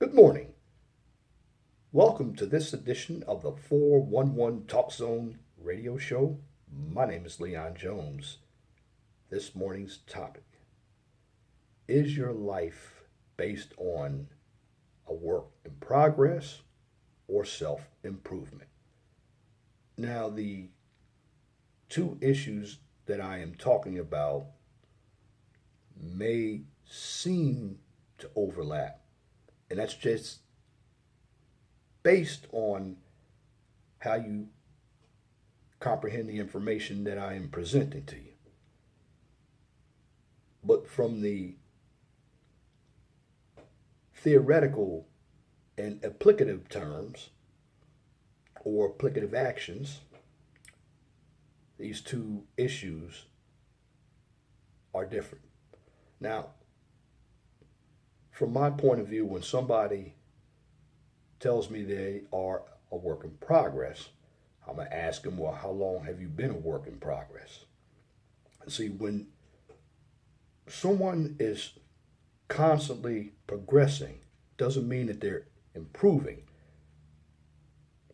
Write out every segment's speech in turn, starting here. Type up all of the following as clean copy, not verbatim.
Good morning. Welcome to this edition of the 411 Talk Zone radio show. My name is Leon Jones. This morning's topic is your life based on a work in progress or self improvement? Now, the two issues that I am talking about may seem to overlap, and that's just based on how you comprehend the information that I am presenting to you. But from the theoretical and applicative terms or applicative actions, these two issues are different. Now, from my point of view, when somebody tells me they are a work in progress, I'm going to ask them, well, how long have you been a work in progress? See, when someone is constantly progressing, doesn't mean that they're improving,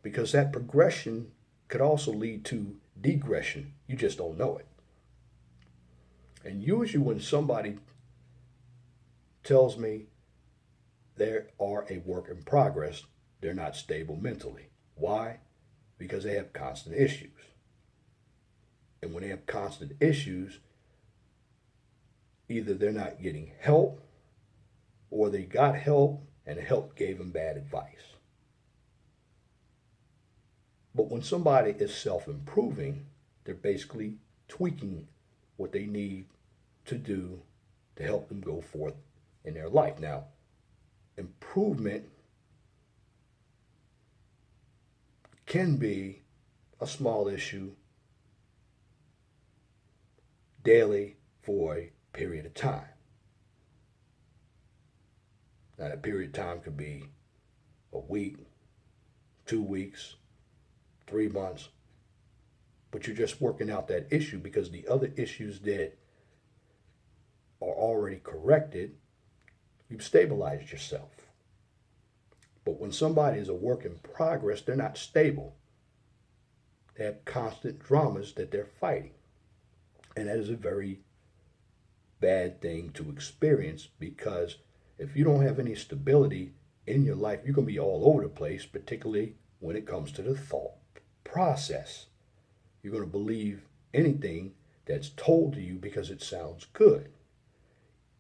because that progression could also lead to degression. You just don't know it. And usually when somebody tells me they are a work in progress, they're not stable mentally. Why? Because they have constant issues. And when they have constant issues, either they're not getting help or they got help and the help gave them bad advice. But when somebody is self-improving, they're basically tweaking what they need to do to help them go forth in their life. Now, improvement can be a small issue daily for a period of time. Now, that period of time could be a week, 2 weeks, 3 months, but you're just working out that issue because the other issues that are already corrected, you've stabilized yourself. But when somebody is a work in progress, they're not stable. They have constant dramas that they're fighting. And that is a very bad thing to experience, because if you don't have any stability in your life, you're going to be all over the place, particularly when it comes to the thought process. You're going to believe anything that's told to you because it sounds good.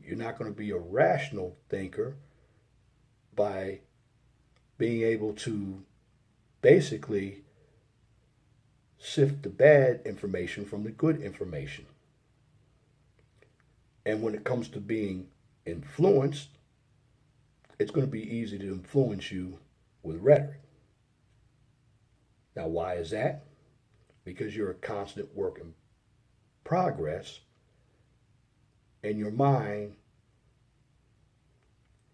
You're not going to be a rational thinker by being able to basically sift the bad information from the good information. And when it comes to being influenced, it's going to be easy to influence you with rhetoric. Now, why is that? Because you're a constant work in progress, and your mind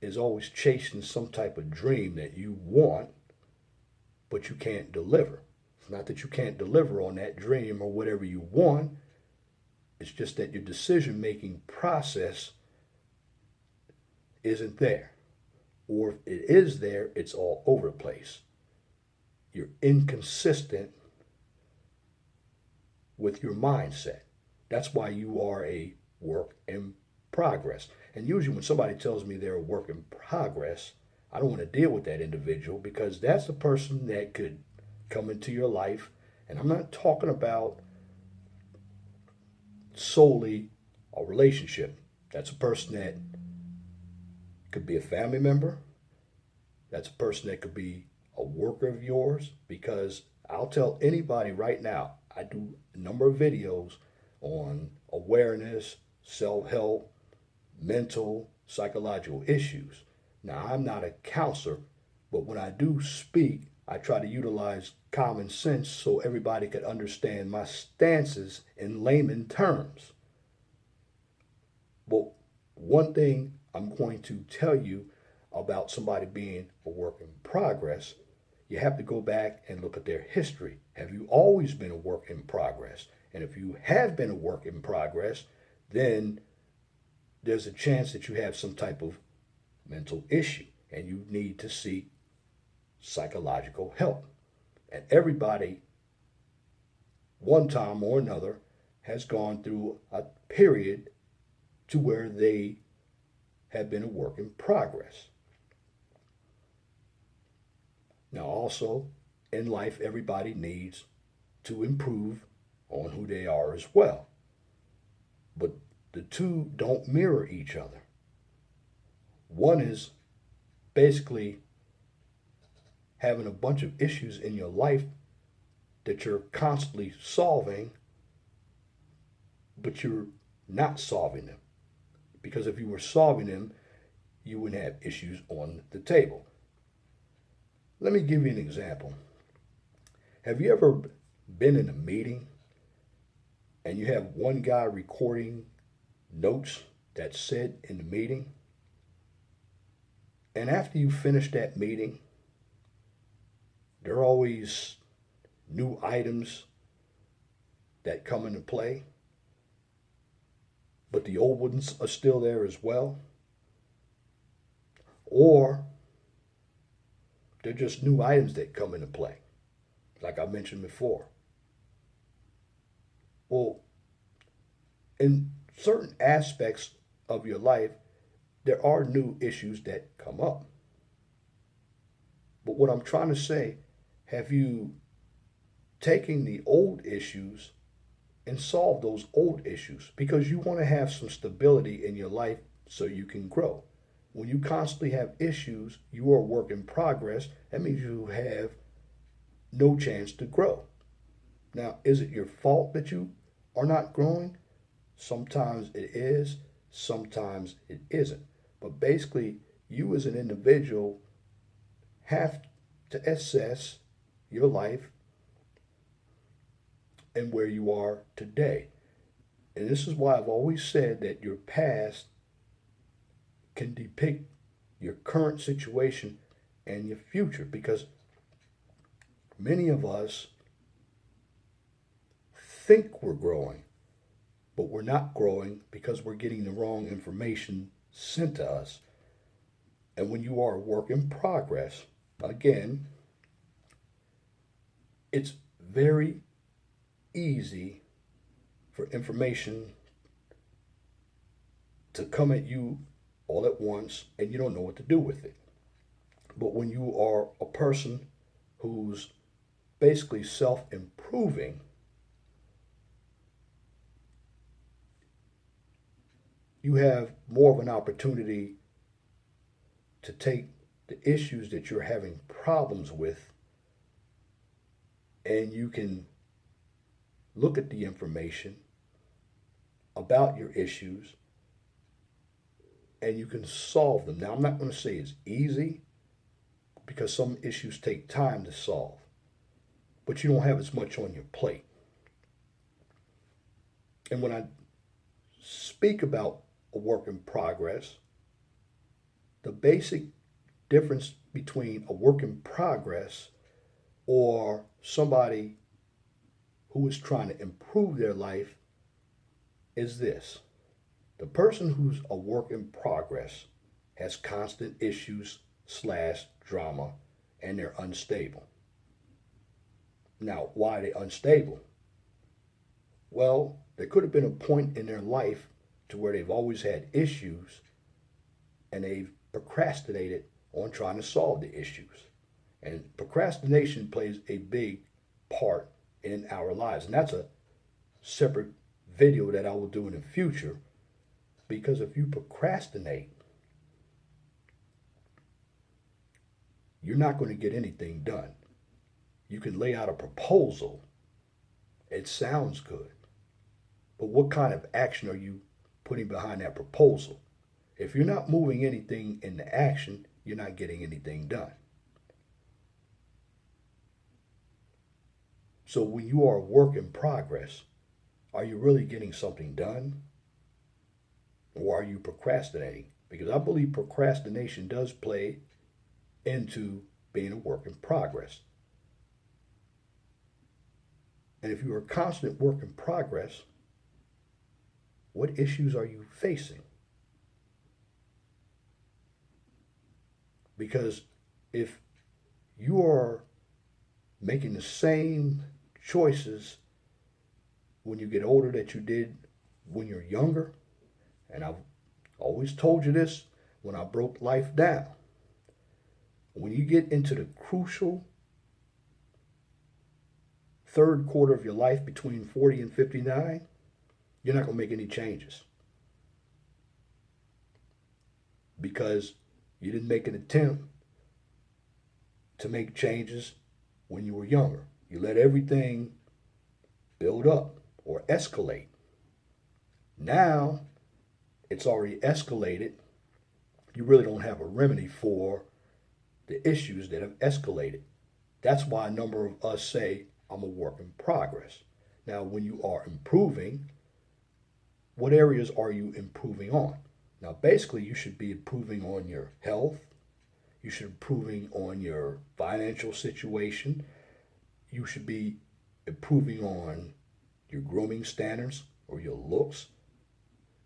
is always chasing some type of dream that you want, but you can't deliver. It's not that you can't deliver on that dream or whatever you want. It's just that your decision-making process isn't there. Or if it is there, it's all over the place. You're inconsistent with your mindset. That's why you are a work in progress. And usually when somebody tells me they're a work in progress, I don't want to deal with that individual, because that's the person that could come into your life. And I'm not talking about solely a relationship. That's a person that could be a family member. That's a person that could be a worker of yours, because I'll tell anybody right now, I do a number of videos on awareness, self-help, mental, psychological issues. Now, I'm not a counselor, but when I do speak, I try to utilize common sense so everybody can understand my stances in layman terms. But one thing I'm going to tell you about somebody being a work in progress, you have to go back and look at their history. Have you always been a work in progress? And if you have been a work in progress, then there's a chance that you have some type of mental issue. and you need to seek psychological help. And everybody, one time or another, has gone through a period to where they have been a work in progress. Now, also in life, everybody needs to improve on who they are as well. But the two don't mirror each other. One is basically having a bunch of issues in your life that you're constantly solving, but you're not solving them. Because if you were solving them, you wouldn't have issues on the table. Let me give you an example. Have you ever been in a meeting and you have one guy recording notes that's said in the meeting? And after you finish that meeting, there are always new items that come into play, but the old ones are still there as well. Or they're just new items that come into play, like I mentioned before. Well, in certain aspects of your life, there are new issues that come up. But what I'm trying to say, have you taken the old issues and solved those old issues? Because you want to have some stability in your life so you can grow. When you constantly have issues, you are a work in progress. That means you have no chance to grow. Now, is it your fault that you are not growing? Sometimes it is, sometimes it isn't. But basically, you as an individual have to assess your life and where you are today. And this is why I've always said that your past can depict your current situation and your future, because many of us think we're growing, but we're not growing because we're getting the wrong information sent to us. And when you are a work in progress, again, it's very easy for information to come at you all at once and you don't know what to do with it. But when you are a person who's basically self-improving, you have more of an opportunity to take the issues that you're having problems with, and you can look at the information about your issues and you can solve them. Now, I'm not going to say it's easy, because some issues take time to solve, but you don't have as much on your plate. And when I speak about a work in progress, the basic difference between a work in progress or somebody who is trying to improve their life is this. The person who's a work in progress has constant issues / drama, and they're unstable. Now, why are they unstable? Well, there could have been a point in their life to where they've always had issues and they've procrastinated on trying to solve the issues. And procrastination plays a big part in our lives. And that's a separate video that I will do in the future, because if you procrastinate, you're not going to get anything done. You can lay out a proposal. It sounds good. But what kind of action are you putting behind that proposal? If you're not moving anything into action, you're not getting anything done. So when you are a work in progress, are you really getting something done? Or are you procrastinating? Because I believe procrastination does play into being a work in progress. And if you're a constant work in progress, what issues are you facing? Because if you are making the same choices when you get older that you did when you're younger, and I've always told you this when I broke life down, when you get into the crucial third quarter of your life between 40 and 59, you're not going to make any changes because you didn't make an attempt to make changes when you were younger. You let everything build up or escalate. Now it's already escalated. You really don't have a remedy for the issues that have escalated. That's why a number of us say, I'm a work in progress. Now, when you are improving, what areas are you improving on? Now, basically, you should be improving on your health. You should be improving on your financial situation. You should be improving on your grooming standards or your looks.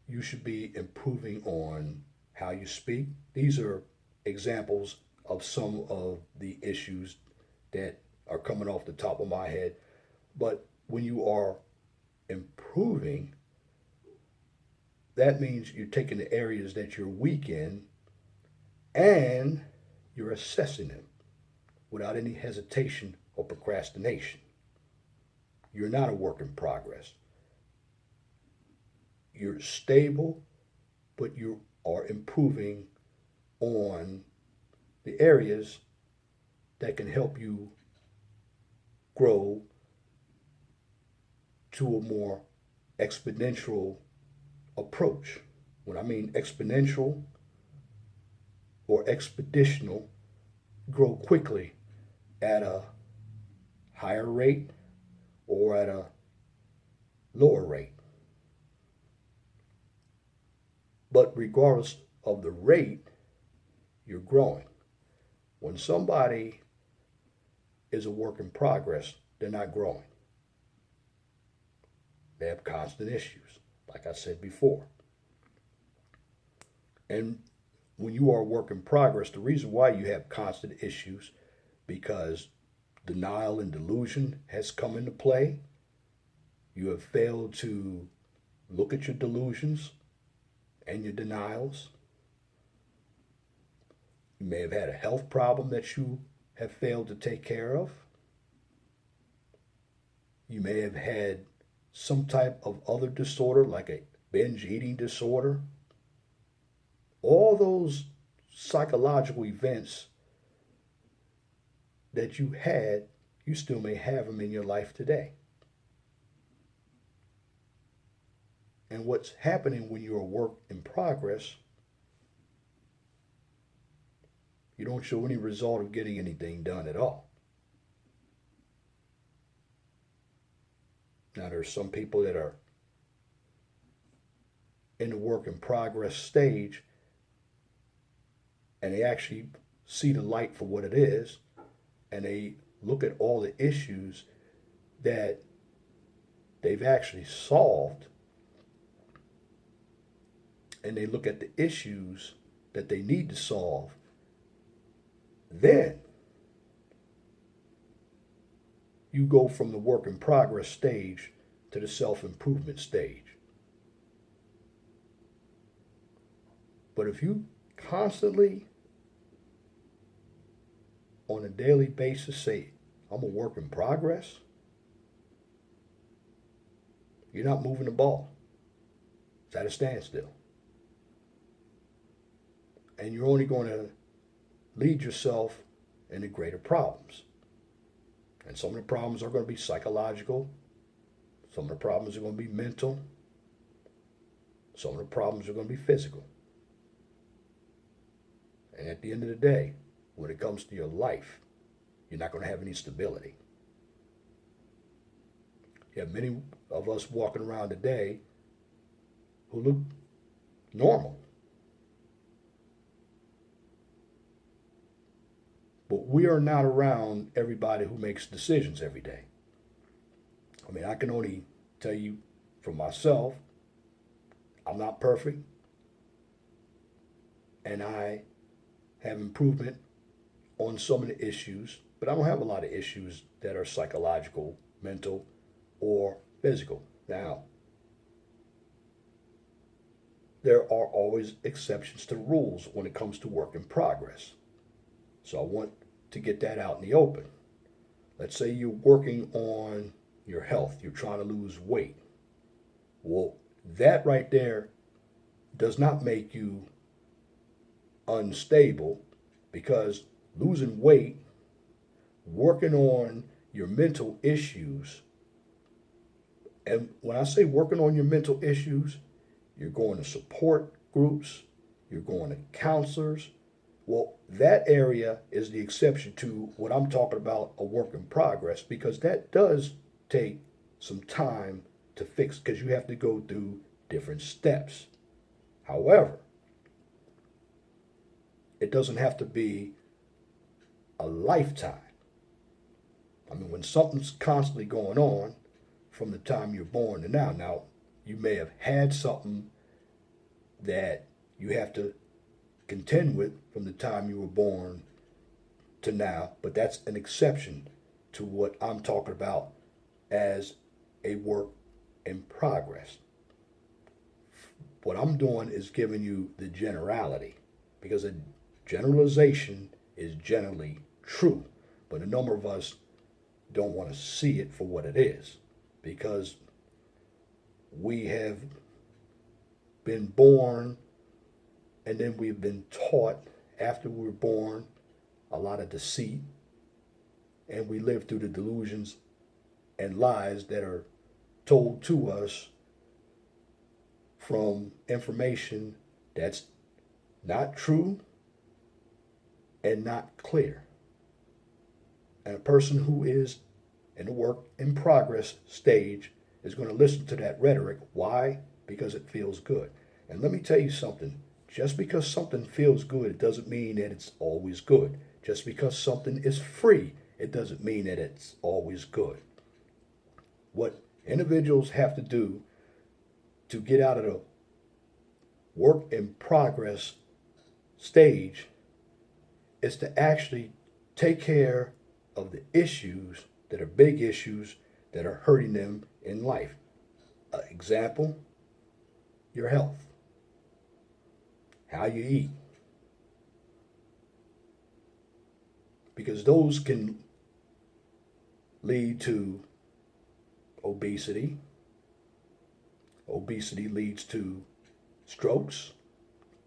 You should be improving on how you speak. These are examples of some of the issues that are coming off the top of my head. But when you are improving, that means you're taking the areas that you're weak in and you're assessing them without any hesitation or procrastination. You're not a work in progress. You're stable, but you are improving on the areas that can help you grow to a more exponential approach. When I mean exponential or expeditional, grow quickly at a higher rate or at a lower rate. But regardless of the rate, you're growing. When somebody is a work in progress, they're not growing. They have constant issues, like I said before. And when you are a work in progress, the reason why you have constant issues because denial and delusion has come into play. You have failed to look at your delusions and your denials. You may have had a health problem that you have failed to take care of. You may have had some type of other disorder like a binge eating disorder. All those psychological events that you had, you still may have them in your life today. And what's happening when you're a work in progress, you don't show any result of getting anything done at all. Now, there's some people that are in the work in progress stage and they actually see the light for what it is and they look at all the issues that they've actually solved and they look at the issues that they need to solve. Then you go from the work in progress stage to the self-improvement stage. But if you constantly on a daily basis say, I'm a work in progress, you're not moving the ball. It's at a standstill. And you're only going to lead yourself into greater problems. And some of the problems are going to be psychological. Some of the problems are going to be mental. Some of the problems are going to be physical. And at the end of the day, when it comes to your life, you're not going to have any stability. You have many of us walking around today who look normal. But we are not around everybody who makes decisions every day. I mean, I can only tell you for myself, I'm not perfect. And I have improvement on some of the issues, but I don't have a lot of issues that are psychological, mental, or physical. Now, there are always exceptions to rules when it comes to work in progress. So I want to get that out in the open. Let's say you're working on your health, you're trying to lose weight. Well, that right there does not make you unstable, because losing weight, working on your mental issues, and when I say working on your mental issues, you're going to support groups, you're going to counselors. Well, that area is the exception to what I'm talking about, a work in progress, because that does take some time to fix, because you have to go through different steps. However, it doesn't have to be a lifetime. I mean, when something's constantly going on from the time you're born to now you may have had something that you have to contend with from the time you were born to now, but that's an exception to what I'm talking about as a work in progress. What I'm doing is giving you the generality, because a generalization is generally true, but a number of us don't want to see it for what it is, because we have been born and then we've been taught after we were born a lot of deceit, and we live through the delusions and lies that are told to us from information that's not true and not clear. And a person who is in the work in progress stage is going to listen to that rhetoric. Why? Because it feels good. And let me tell you something. Just because something feels good, it doesn't mean that it's always good. Just because something is free, it doesn't mean that it's always good. What individuals have to do to get out of the work in progress stage is to actually take care of the issues that are big issues that are hurting them in life. Example, your health, how you eat. Because those can lead to obesity. Obesity leads to strokes,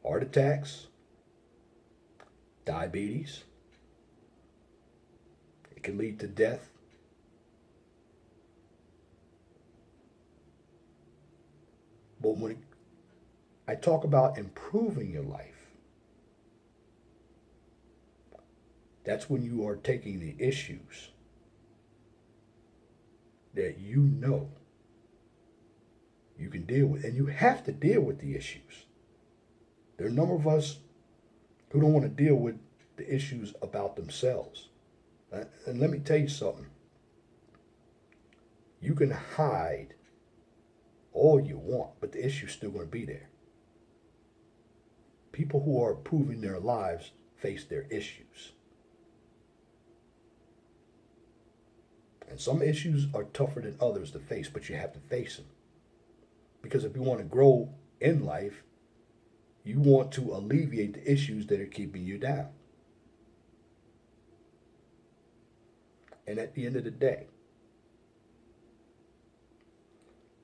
heart attacks, diabetes. It can lead to death. But when I talk about improving your life, that's when you are taking the issues that you know you can deal with, and you have to deal with the issues. There are a number of us who don't want to deal with the issues about themselves. And let me tell you something. You can hide all you want, but the issue's still going to be there. People who are improving their lives face their issues. And some issues are tougher than others to face, but you have to face them. Because if you want to grow in life, you want to alleviate the issues that are keeping you down. And at the end of the day,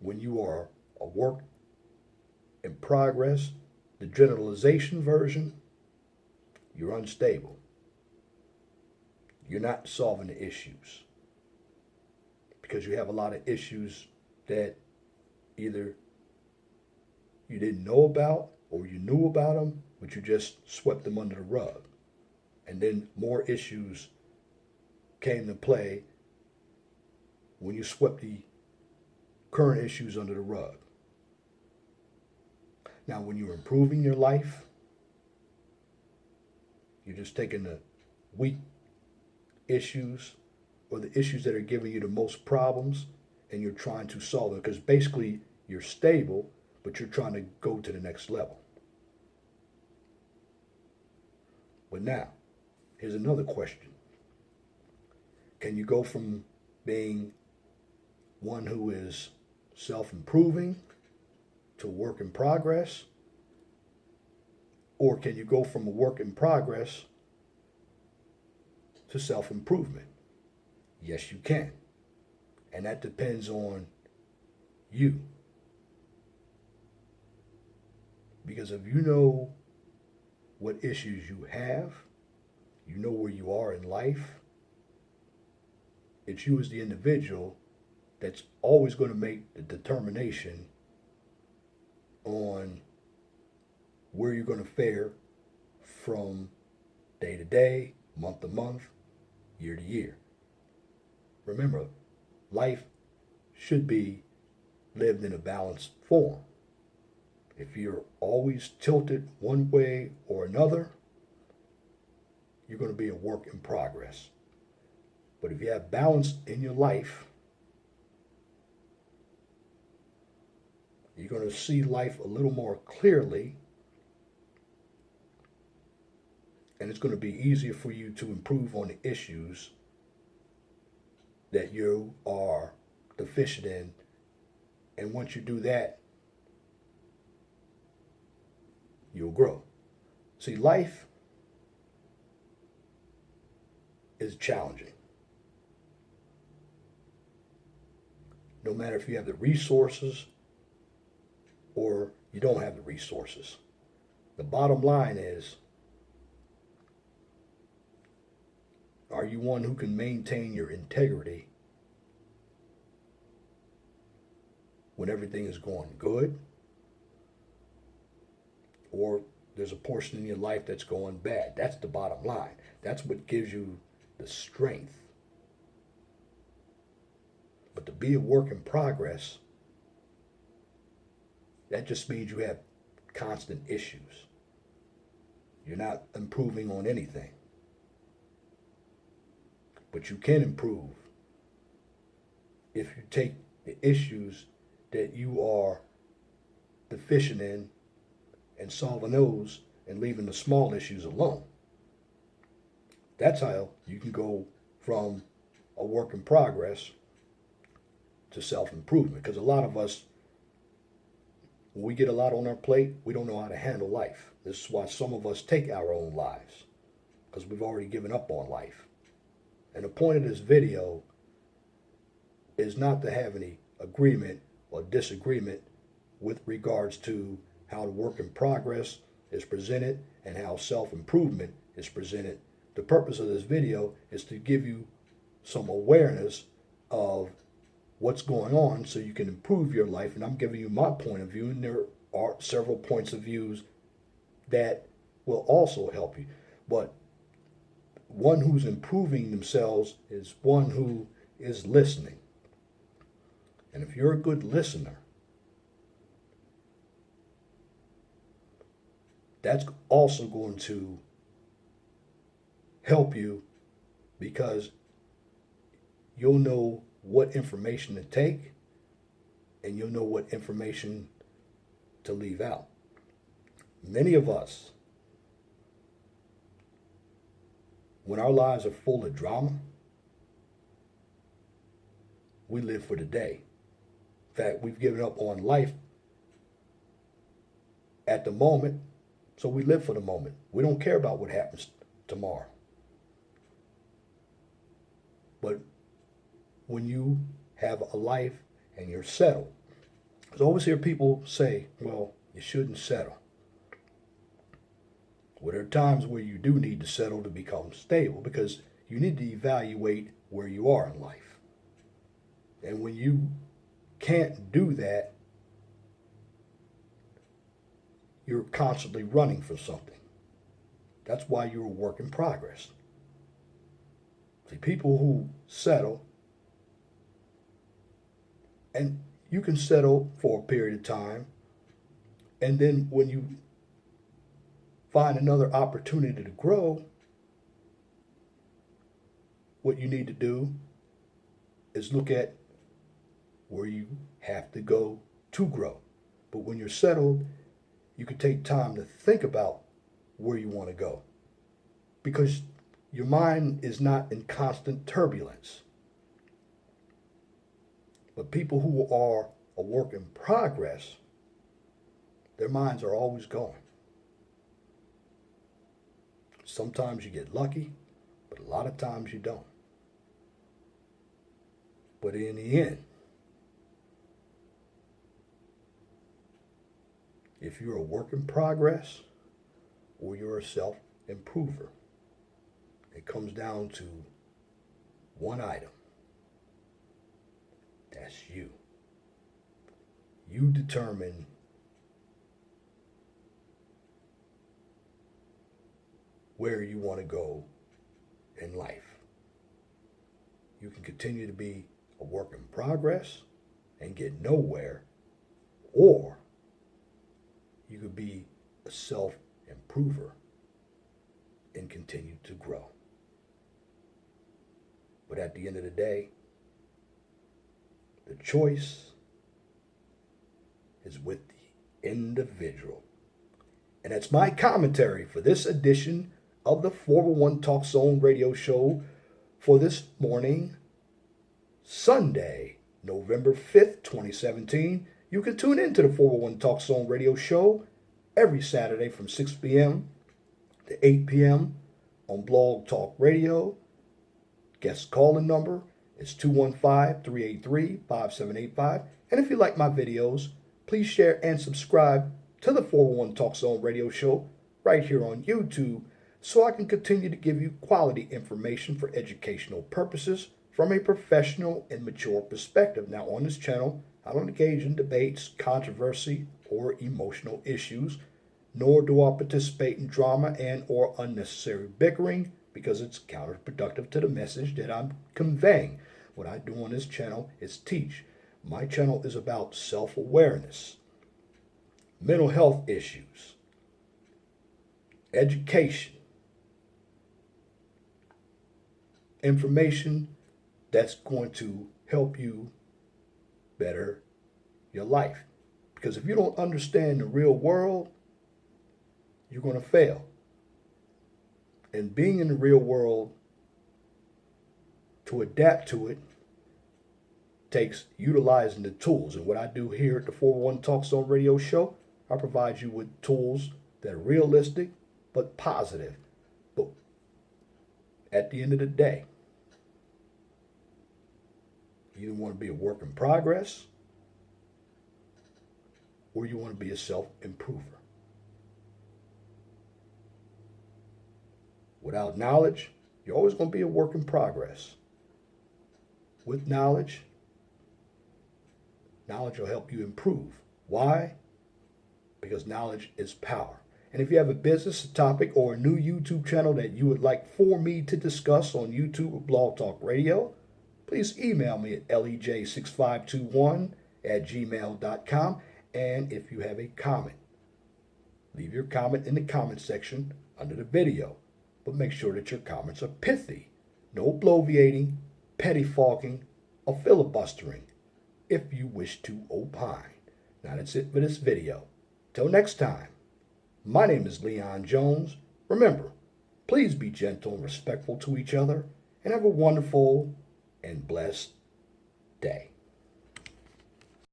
when you are a work in progress, the generalization version, you're unstable. You're not solving the issues, because you have a lot of issues that either you didn't know about or you knew about them, but you just swept them under the rug. And then more issues came to play when you swept the current issues under the rug. Now, when you're improving your life, you're just taking the weak issues or the issues that are giving you the most problems, and you're trying to solve them, because basically you're stable, but you're trying to go to the next level. But now, here's another question. Can you go from being one who is self-improving to a work in progress? Or can you go from a work in progress to self-improvement? Yes, you can. And that depends on you. Because if you know what issues you have, you know where you are in life, it's you as the individual that's always going to make the determination on where you're going to fare from day to day, month to month, year to year. Remember, life should be lived in a balanced form. If you're always tilted one way or another, you're going to be a work in progress. But if you have balance in your life, you're going to see life a little more clearly, and it's going to be easier for you to improve on the issues that you are deficient in. And once you do that, you'll grow. See, life is challenging. No matter if you have the resources or you don't have the resources. The bottom line is, are you one who can maintain your integrity when everything is going good? Or there's a portion in your life that's going bad? That's the bottom line. That's what gives you the strength. But to be a work in progress, that just means you have constant issues. You're not improving on anything. But you can improve if you take the issues that you are deficient in and solving those and leaving the small issues alone. That's how you can go from a work in progress to self-improvement. Because a lot of us, when we get a lot on our plate, we don't know how to handle life. This is why some of us take our own lives, because we've already given up on life. And the point of this video is not to have any agreement or disagreement with regards to how the work in progress is presented and how self-improvement is presented. The purpose of this video is to give you some awareness of what's going on so you can improve your life. And I'm giving you my point of view, and there are several points of views that will also help you. But one who's improving themselves is one who is listening. And if you're a good listener, that's also going to help you, because you'll know what information to take and you'll know what information to leave out. Many of us, when our lives are full of drama, we live for the day. In fact, we've given up on life at the moment, so we live for the moment. We don't care about what happens tomorrow. But when you have a life and you're settled, I always hear people say, well, you shouldn't settle. Well, there are times where you do need to settle to become stable, because you need to evaluate where you are in life. And when you can't do that, you're constantly running for something. That's why you're a work in progress. See, people who settle, and you can settle for a period of time, and then when you find another opportunity to grow, what you need to do is look at where you have to go to grow. But when you're settled, you can take time to think about where you want to go. because your mind is not in constant turbulence. But people who are a work in progress, their minds are always going. Sometimes you get lucky, but a lot of times you don't. But in the end, if you're a work in progress or you're a self-improver, it comes down to one item. That's you. You determine where you want to go in life. You can continue to be a work in progress and get nowhere, or you could be a self-improver and continue to grow. But at the end of the day, the choice is with the individual. And that's my commentary for this edition of the 401 Talk Zone radio show for this morning, Sunday, November 5th, 2017. You can tune into the 401 Talk Zone radio show every Saturday from 6 p.m. to 8 p.m. on Blog Talk Radio. Guest calling number is 215-383-5785. And if you like my videos, please share and subscribe to the 401 Talk Zone radio show right here on YouTube so I can continue to give you quality information for educational purposes from a professional and mature perspective. Now, on this channel, I don't engage in debates, controversy, or emotional issues, nor do I participate in drama and or unnecessary bickering because it's counterproductive to the message that I'm conveying. What I do on this channel is teach. My channel is about self-awareness, mental health issues, education, information that's going to help you better your life. Because if you don't understand the real world, you're going to fail. And being in the real world, to adapt to it, takes utilizing the tools. And what I do here at the 401 Talk Zone radio show, I provide you with tools that are realistic but positive. But at the end of the day, you want to be a work in progress or you want to be a self-improver. Without knowledge, you're always going to be a work in progress. With knowledge, knowledge will help you improve. Why? Because knowledge is power. And if you have a business, a topic, or a new YouTube channel that you would like for me to discuss on YouTube or Blog Talk Radio, please email me at lej6521@gmail.com. And if you have a comment, leave your comment in the comment section under the video. But make sure that your comments are pithy. No bloviating, pettifogging, or filibustering if you wish to opine. Now that's it for this video. Till next time, my name is Leon Jones. Remember, please be gentle and respectful to each other and have a wonderful and blessed day.